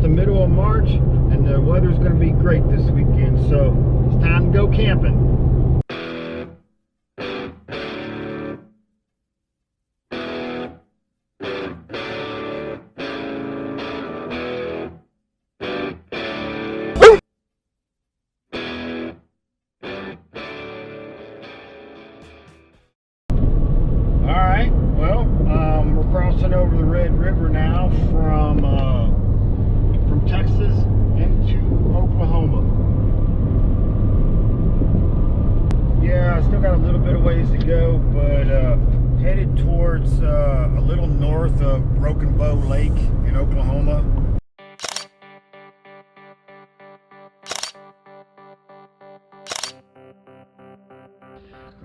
the middle of March, and the weather's going to be great this weekend, so it's time to go camping. Alright, well, we're crossing over the Red River now from Texas into Oklahoma. Yeah, I still got a little bit of ways to go, but headed towards a little north of Broken Bow Lake in Oklahoma.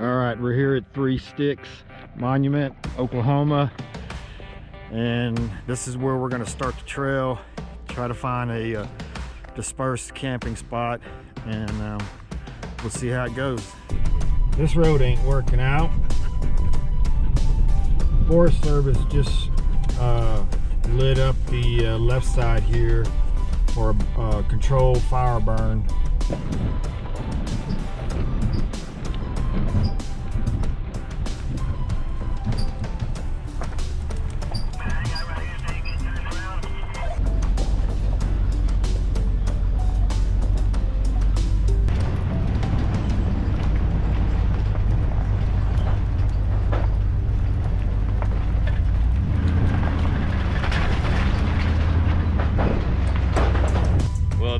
Alright, we're here at Three Sticks Monument, Oklahoma, and this is where we're going to start the trail, try to find a dispersed camping spot, and we'll see how it goes. This road ain't working out. Forest Service just lit up the left side here for a controlled fire burn.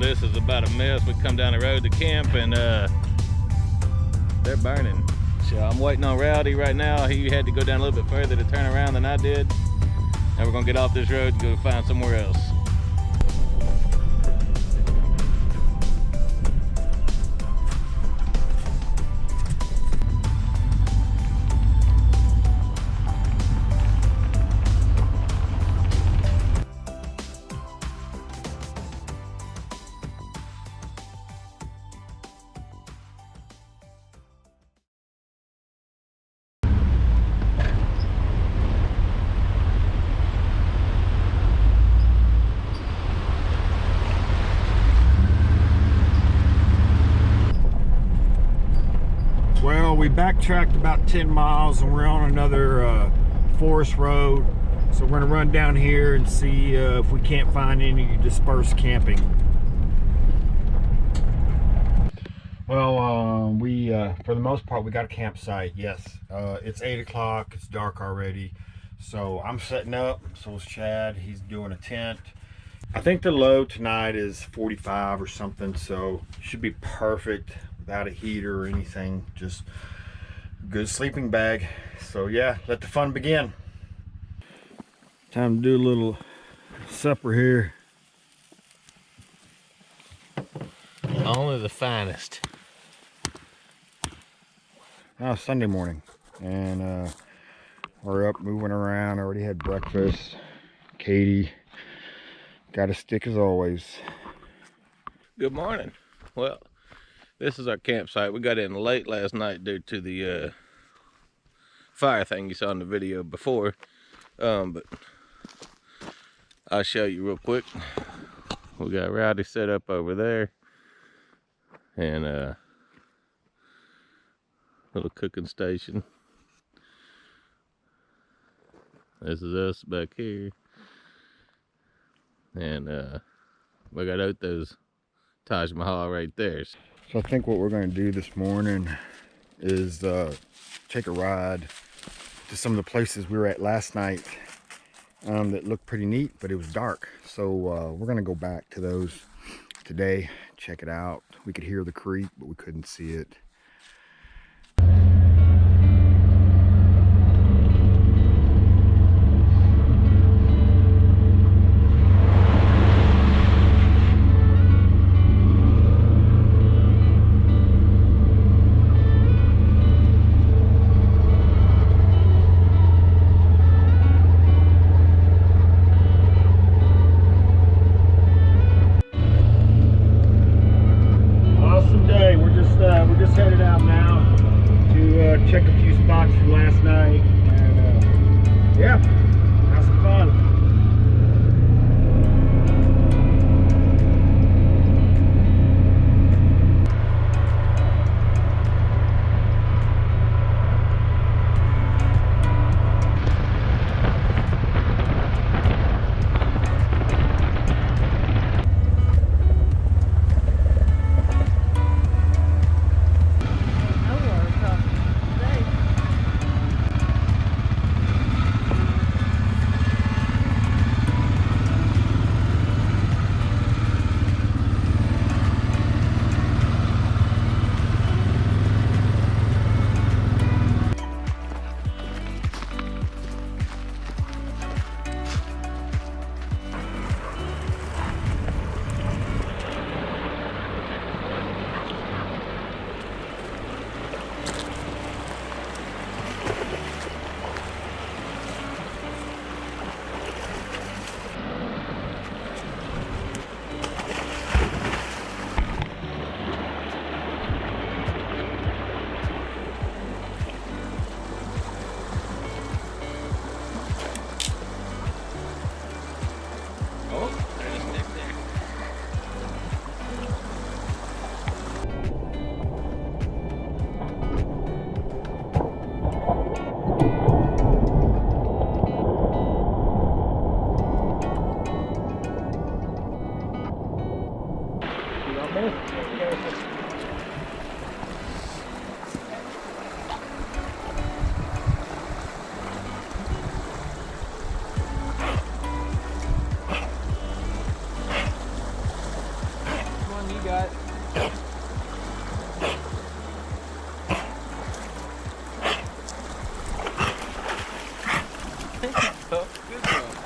This is about a mess. We come down the road to camp and they're burning. So I'm waiting on Rowdy right now. He had to go down a little bit further to turn around than I did. And we're gonna get off this road and go find somewhere else. Well, we backtracked about 10 miles and we're on another forest road. So we're gonna run down here and see if we can't find any dispersed camping. Well, for the most part, we got a campsite, yes. It's 8 o'clock, it's dark already. So I'm setting up, so is Chad, he's doing a tent. I think the low tonight is 45 or something, so it should be perfect without a heater or anything, just good sleeping bag. So yeah, let the fun begin. Time to do a little supper here. Only the finest. Now it's Sunday morning and we're up moving around. I already had breakfast. Katie got a stick as always. Good morning. Well, this is our campsite. We got in late last night due to the fire thing you saw in the video before. But I'll show you real quick. We got Rowdy set up over there. And a little cooking station. This is us back here. And we got Otho's Taj Mahal right there. So I think what we're going to do this morning is take a ride to some of the places we were at last night that looked pretty neat, but it was dark. So we're going to go back to those today, check it out. We could hear the creek, but we couldn't see it. We're just on, you got it. Oh, good job.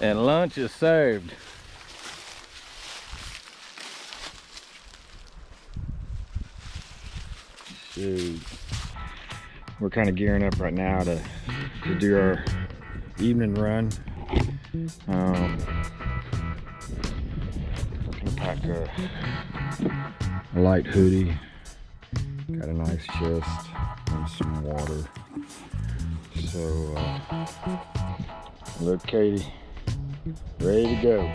And lunch is served. Shoot. We're kind of gearing up right now to do our evening run. Gonna pack a light hoodie, got a nice chest and some water. So look, Katie, ready to go.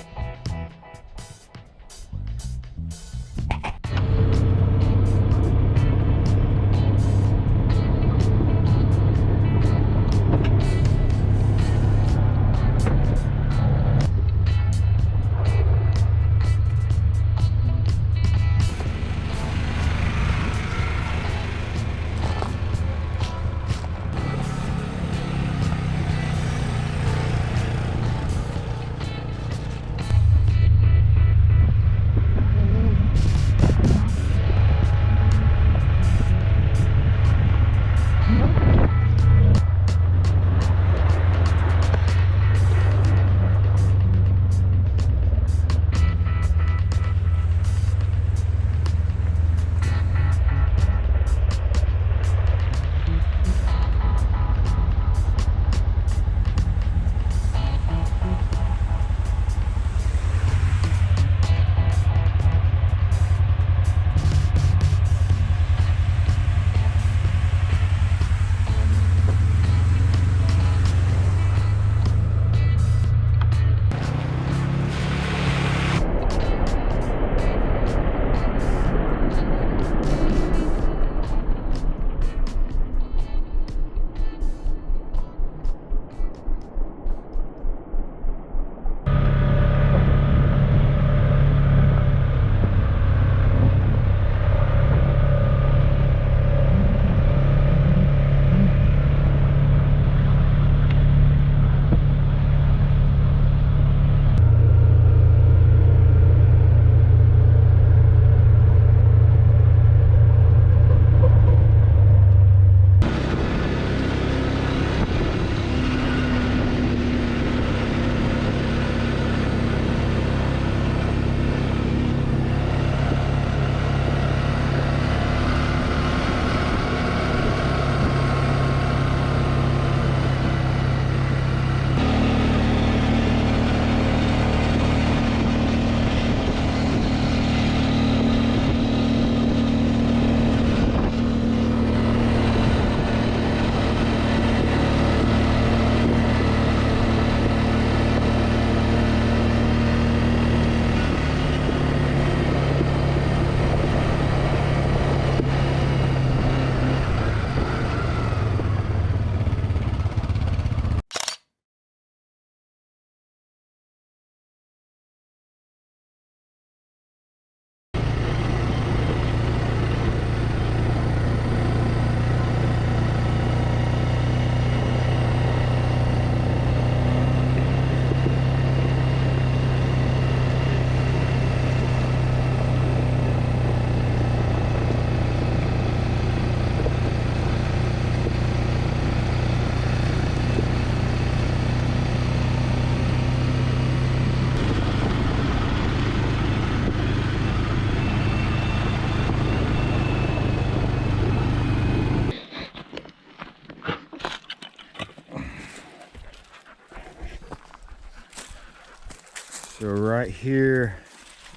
right here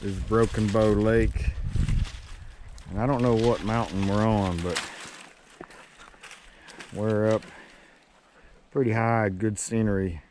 is Broken Bow Lake. And I don't know what mountain we're on, but we're up pretty high, good scenery.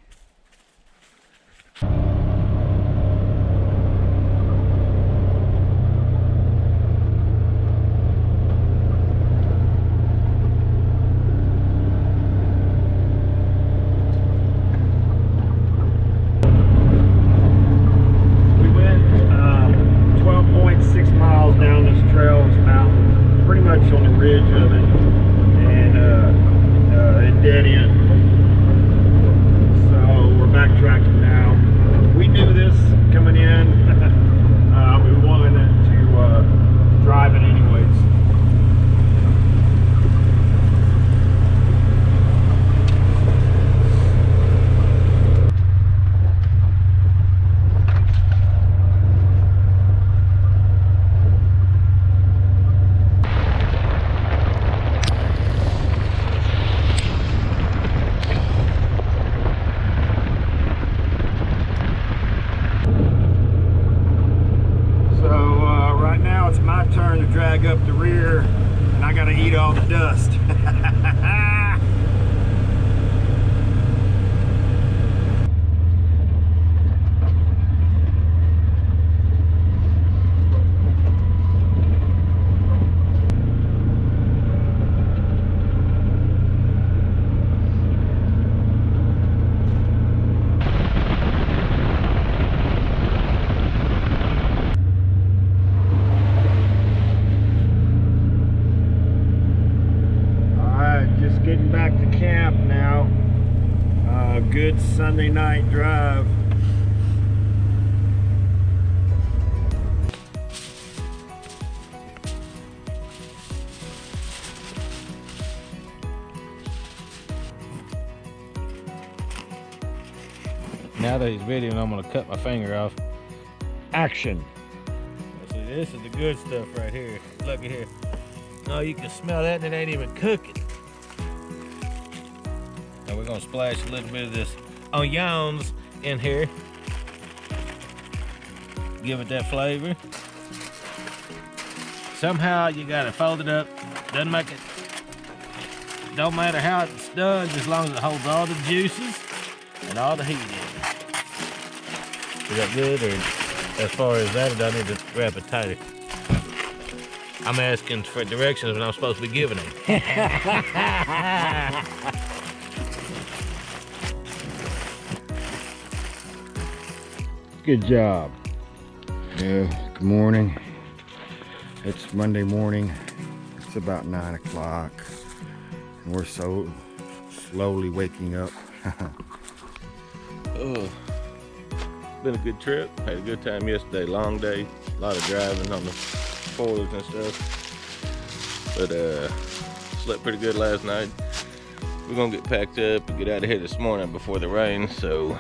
Up the rear, and I gotta eat all the dust. Getting back to camp now. Good Sunday night drive. Now that he's videoing, I'm gonna cut my finger off. Action. See, this is the good stuff right here. Look at here. Oh, you can smell that and it ain't even cooking. Now we're gonna splash a little bit of this onions in here. Give it that flavor. Somehow you gotta fold it up. Doesn't make it, don't matter how it's done, as long as it holds all the juices and all the heat in it. Is that good, or as far as that, or do I need to wrap it tighter? I'm asking for directions when I'm supposed to be giving them. Good job. Yeah, good morning. It's Monday morning. It's about 9 o'clock. And we're so slowly waking up. Oh, been a good trip. Had a good time yesterday. Long day. A lot of driving on the fours and stuff. But slept pretty good last night. We're gonna get packed up and get out of here this morning before the rain. So